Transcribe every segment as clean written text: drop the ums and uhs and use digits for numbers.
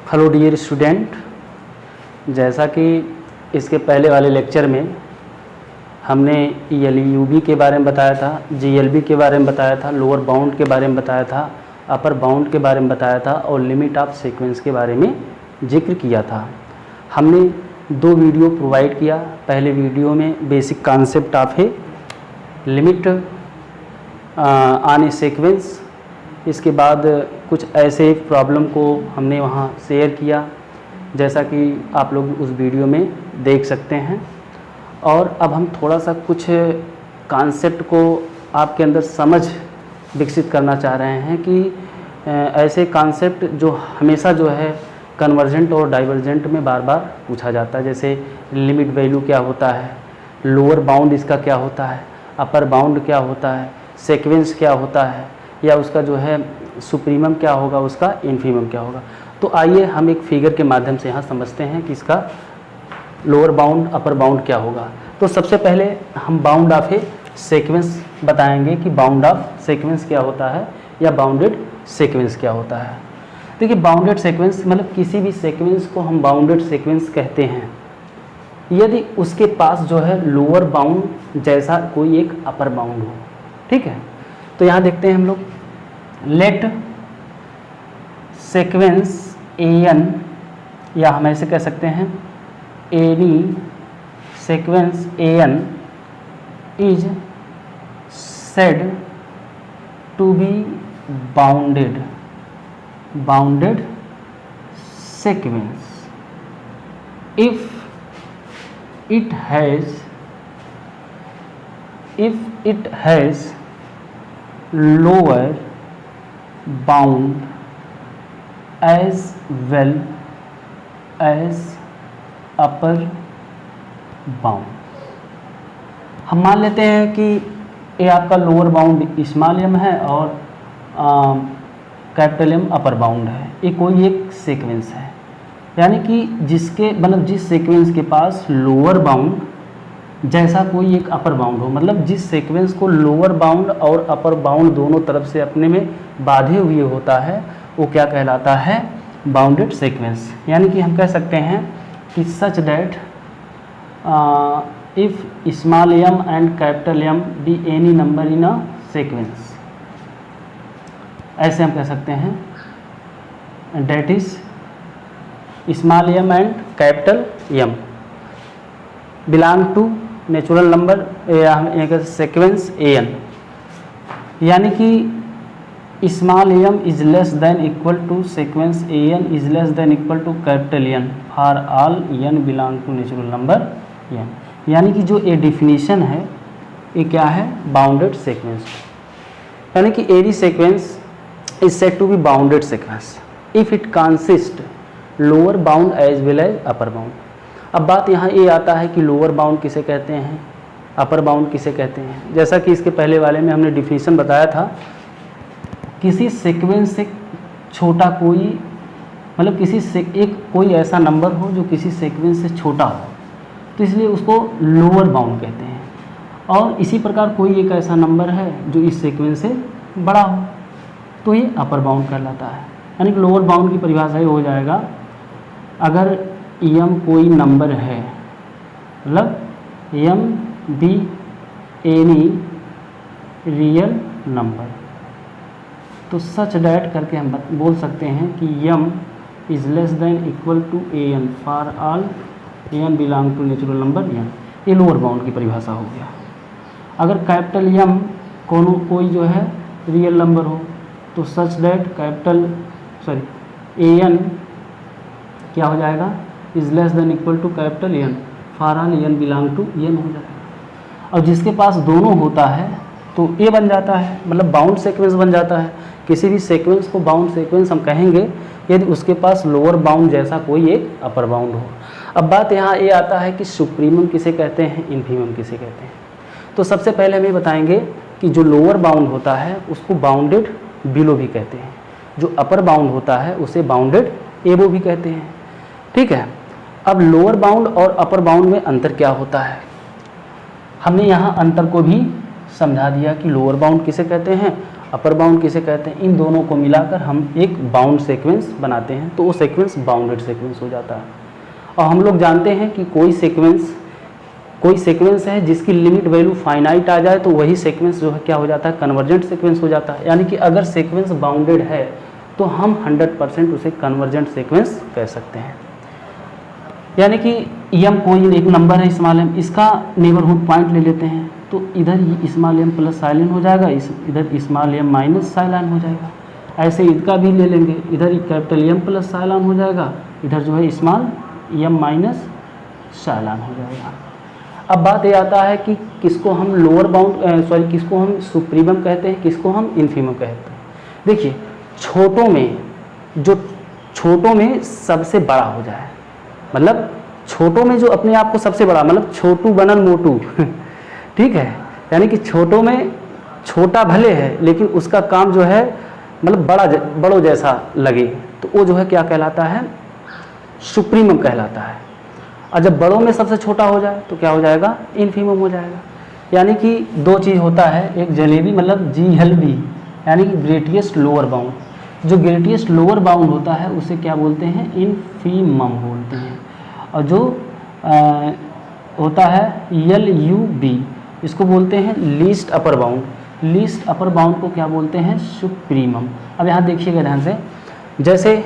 Hello dear student, जैसा कि इसके पहले वाले लेक्चर में हमने ELUB के बारे में बताया था, GLB के बारे में बताया था, लोअर बाउंड के बारे में बताया था, अपर बाउंड के बारे में बताया था और लिमिट ऑफ सीक्वेंस के बारे में जिक्र किया था। हमने 2 वीडियो प्रोवाइड किया। पहले वीडियो में basic concept of a limit on A sequence, इसके बाद कुछ ऐसे प्रॉब्लम को हमने वहाँ शेयर किया जैसा कि आप लोग उस वीडियो में देख सकते हैं। और अब हम थोड़ा सा कुछ कॉन्सेप्ट को आपके अंदर समझ विकसित करना चाह रहे हैं कि ऐसे कॉन्सेप्ट जो हमेशा जो है कन्वर्जेंट और डाइवर्जेंट में बार बार पूछा जाता है, जैसे लिमिट वैल्यू क्या होता है, लोअर बाउंड इसका क्या होता है, अपर बाउंड क्या होता है, सीक्वेंस क्या होता है, या उसका जो है सुप्रीमम क्या होगा, उसका इन्फीमम क्या होगा। तो आइए हम एक फिगर के माध्यम से यहाँ समझते हैं कि इसका लोअर बाउंड अपर बाउंड क्या होगा। तो सबसे पहले हम बाउंड ऑफ ए सीक्वेंस बताएंगे कि बाउंड ऑफ सीक्वेंस क्या होता है या बाउंडेड सीक्वेंस क्या होता है। देखिए, बाउंडेड सीक्वेंस मतलब किसी भी सीक्वेंस को हम बाउंडेड सीक्वेंस कहते हैं यदि उसके पास जो है लोअर बाउंड जैसा कोई एक अपर बाउंड हो। ठीक है, तो यहाँ देखते हैं हम लोग, लेट सीक्वेंस AN, या हम ऐसे कह सकते हैं any sequence AN is said to be bounded sequence if it has lower bound as well as upper bound। हम मान लेते हैं कि ये आपका लोअर बाउंड स्मॉल m है और कैपिटल M अपर बाउंड है। ये कोई एक सीक्वेंस है, यानी कि जिसके मतलब जिस सीक्वेंस के पास लोअर बाउंड जैसा कोई एक अपर बाउंड हो, मतलब जिस सीक्वेंस को लोअर बाउंड और अपर बाउंड दोनों तरफ से अपने में बांधे हुए होता है, वो क्या कहलाता है, बाउंडेड सीक्वेंस। यानी कि हम कह सकते हैं कि such that if small m and capital M be any number in a sequence, ऐसे हम कह सकते हैं that is small m and capital M belong to natural number या हम सीक्वेंस AN, यानी कि small m is less than equal to sequence AN is less than equal to capital N for all n belong to natural number n। यानी कि जो ये definition है ये क्या है, बाउंडेड सीक्वेंस। यानी कि any sequence is said to be bounded sequence if it consist lower bound as well as upper bound. अब बात यहाँ ये आता है कि लोअर बाउंड किसे कहते हैं, अपर बाउंड किसे कहते हैं। जैसा कि इसके पहले वाले में हमने डिफिनीशन बताया था, किसी सीक्वेंस से छोटा कोई मतलब किसी से एक कोई ऐसा नंबर हो जो किसी सीक्वेंस से छोटा हो, तो इसलिए उसको लोअर बाउंड कहते हैं। और इसी प्रकार कोई एक ऐसा नंबर है जो इस सीक्वेंस से बड़ा हो, तो ये अपर बाउंड कहलाता है। यानी कि लोअर बाउंड की परिभाषा ये हो जाएगा, अगर m कोई नंबर है, मतलब m be any real number, तो सच डैट करके हम बोल सकते हैं कि m is less than equal to AN for all n belong to natural number n। ये लोअर बाउंड की परिभाषा हो गया। अगर कैपिटल M कोई जो है रियल नंबर हो, तो सच डैट AN क्या हो जाएगा, is less than equal to capital N for all n belong to n हो जाएगा। और जिसके पास दोनों होता है तो A बन जाता है, मतलब बाउंड सीक्वेंस बन जाता है। किसी भी सीक्वेंस को बाउंड सीक्वेंस हम कहेंगे यदि उसके पास लोअर बाउंड जैसा कोई एक अपर बाउंड हो। अब बात यहाँ ये आता है कि सुप्रीमम किसे कहते हैं, इन्फीमम किसे कहते हैं। तो सबसे पहले हम ये बताएंगे कि जो लोअर बाउंड होता है उसको बाउंडेड बिलो भी कहते हैं, जो अपर बाउंड होता है उसे बाउंडेड एबो भी कहते हैं। ठीक है, अब लोअर बाउंड और अपर बाउंड में अंतर क्या होता है, हमने यहाँ अंतर को भी समझा दिया कि लोअर बाउंड किसे कहते हैं अपर बाउंड किसे कहते हैं, इन दोनों को मिलाकर हम एक बाउंड सीक्वेंस बनाते हैं, तो वो सीक्वेंस बाउंडेड सीक्वेंस हो जाता है। और हम लोग जानते हैं कि कोई सीक्वेंस है जिसकी लिमिट वैल्यू फाइनाइट आ जाए तो वही सीक्वेंस जो है क्या हो जाता है, कन्वर्जेंट सीक्वेंस हो जाता है। यानी कि अगर सीक्वेंस बाउंडेड है तो हम 100% उसे कन्वर्जेंट सीक्वेंस कह सकते हैं। यानी कि m कोई एक नंबर है स्मॉल m, इसका नेबरहुड पॉइंट ले लेते हैं, तो इधर ये स्मॉल m प्लस साइलेंट हो जाएगा, इधर स्मॉल m माइनस साइलेंट हो जाएगा। ऐसे इसका भी ले लेंगे, इधर कैपिटल M प्लस साइलेंट हो जाएगा, इधर जो है स्मॉल m माइनस साइलेंट हो जाएगा। अब बात ये आता है कि किसको हम लोअर बाउंड किसको हम सुप्रीमम कहते हैं, किसको हम इन्फीमम कहते हैं। देखिए छोटों में सबसे बड़ा हो जाए, मतलब छोटों में जो अपने आप को सबसे बड़ा, मतलब छोटू बनन मोटू ठीक है, यानी कि छोटों में छोटा भले है लेकिन उसका काम जो है मतलब बड़ों जैसा लगे, तो वो जो है क्या कहलाता है, सुप्रीमम कहलाता है। और जब बड़ों में सबसे छोटा हो जाए तो क्या हो जाएगा, इन्फीमम हो जाएगा। यानी कि दो चीज़ होता है, एक जलेबी मतलब GLB यानी कि ग्रेटेस्ट लोअर बाउंड, जो ग्रेटेस्ट लोअर बाउंड होता है उसे क्या बोलते हैं, इन्फीमम बोलते हैं। और जो होता है LUB, इसको बोलते हैं least upper bound, least upper bound को क्या बोलते हैं, सुप्रीमम। अब यहाँ देखिएगा ध्यान से, जैसे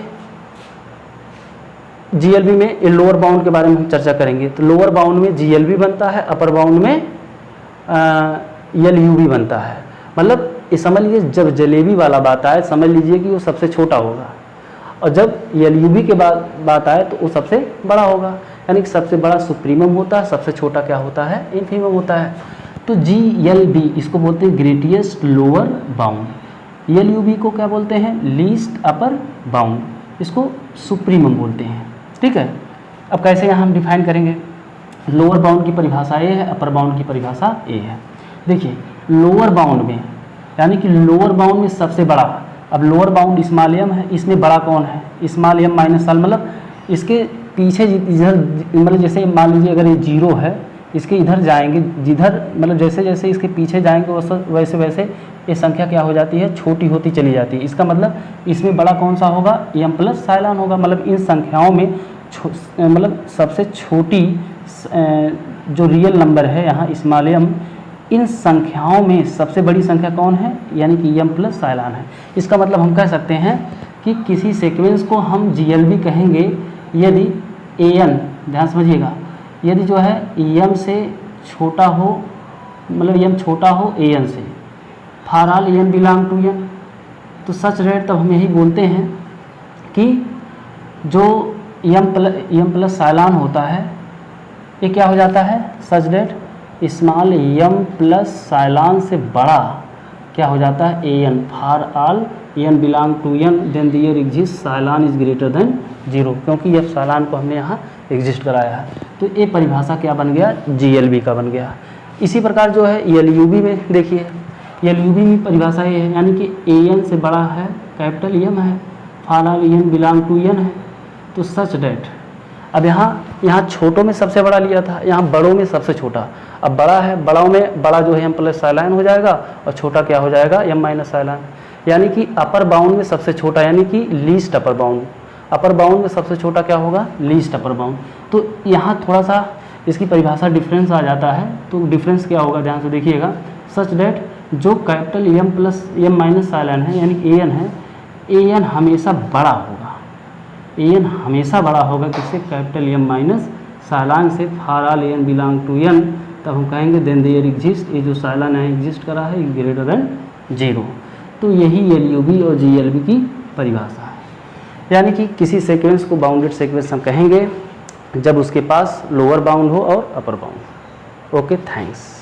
GLB में ये लोअर बाउंड के बारे में हम चर्चा करेंगे, तो लोअर बाउंड में GLB बनता है, अपर बाउंड में LUB बनता है। मतलब ये समझ लीजिए जब जलेबी वाला बात आए समझ लीजिए कि वो सबसे छोटा होगा, और जब LUB के बात आए तो वो सबसे बड़ा होगा। यानी कि सबसे बड़ा सुप्रीमम होता है, सबसे छोटा क्या होता है, इन्फीमम होता है। तो GLB इसको बोलते हैं ग्रेटेस्ट लोअर बाउंड, LUB को क्या बोलते हैं, लीस्ट अपर बाउंड, इसको सुप्रीमम बोलते हैं। ठीक है, अब कैसे यहाँ हम डिफाइन करेंगे, लोअर बाउंड की परिभाषा ए है, अपर बाउंड की परिभाषा ए है। देखिए लोअर बाउंड में, यानी कि लोअर बाउंड में सबसे बड़ा, अब लोअर बाउंड स्मॉल m है, इसमें बड़ा कौन है, स्मॉल m माइनस साल, मतलब इसके पीछे इधर, मतलब जैसे मान लीजिए अगर ये 0 है, इसके इधर जाएंगे जिधर, मतलब जैसे जैसे इसके पीछे जाएंगे वैसे वैसे ये संख्या क्या हो जाती है, छोटी होती चली जाती है। इसका मतलब इसमें बड़ा कौन सा होगा, m प्लस साइलान होगा। मतलब इन संख्याओं में मतलब सबसे छोटी जो रियल नंबर है यहाँ स्मॉल m, इन संख्याओं में सबसे बड़ी संख्या कौन है, यानी कि m प्लस साइलान है। इसका मतलब हम कह सकते हैं कि किसी सीक्वेंस को हम GLB कहेंगे यदि an, ध्यान समझिएगा, यदि जो है m से छोटा हो, मतलब m छोटा हो an से, for all n belong to n, तो सच रेट तब हम यही बोलते हैं कि जो m प्लस साइलान होता है ये क्या हो जाता है, such that small m plus epsilon से बड़ा क्या हो जाता है, an, for all n belong to n, then there exist epsilon is greater than 0, क्योंकि ये साइलान को हमने यहाँ एग्जिस्ट कराया है। तो ये परिभाषा क्या बन गया, GLB का बन गया। इसी प्रकार जो है LUB में देखिए, LUB में परिभाषा ये है, यानी कि an से बड़ा है कैपिटल M है, for all n belong to n है, तो सच डेट। अब यहाँ छोटों में सबसे बड़ा लिया था, यहाँ बड़ों में सबसे छोटा। अब बड़ा है, बड़ों में बड़ा जो है m प्लस साइलान हो जाएगा और छोटा क्या हो जाएगा, m माइनस साइलान। यानी कि अपर बाउंड में सबसे छोटा, यानी कि least upper bound, upper bound में सबसे छोटा क्या होगा, लीस्ट अपर बाउंड। तो यहाँ थोड़ा सा इसकी परिभाषा डिफरेंस आ जाता है, तो डिफरेंस क्या होगा ध्यान से देखिएगा, सच डेट जो capital M plus M minus epsilon है यानी कि an है, an हमेशा बड़ा होगा, an हमेशा बड़ा होगा किससे, कैपिटल M माइनस साइलान से, for all n belong to n, तब हम कहेंगे देन देयर एग्जिस्ट, ये जो साइलान है एग्जिस्ट करा है ग्रेटर देन 0। तो यही LUB और GLB की परिभाषा है। यानी कि किसी सीक्वेंस को बाउंडेड सीक्वेंस हम कहेंगे जब उसके पास लोअर बाउंड हो और अपर बाउंड। Okay, thanks.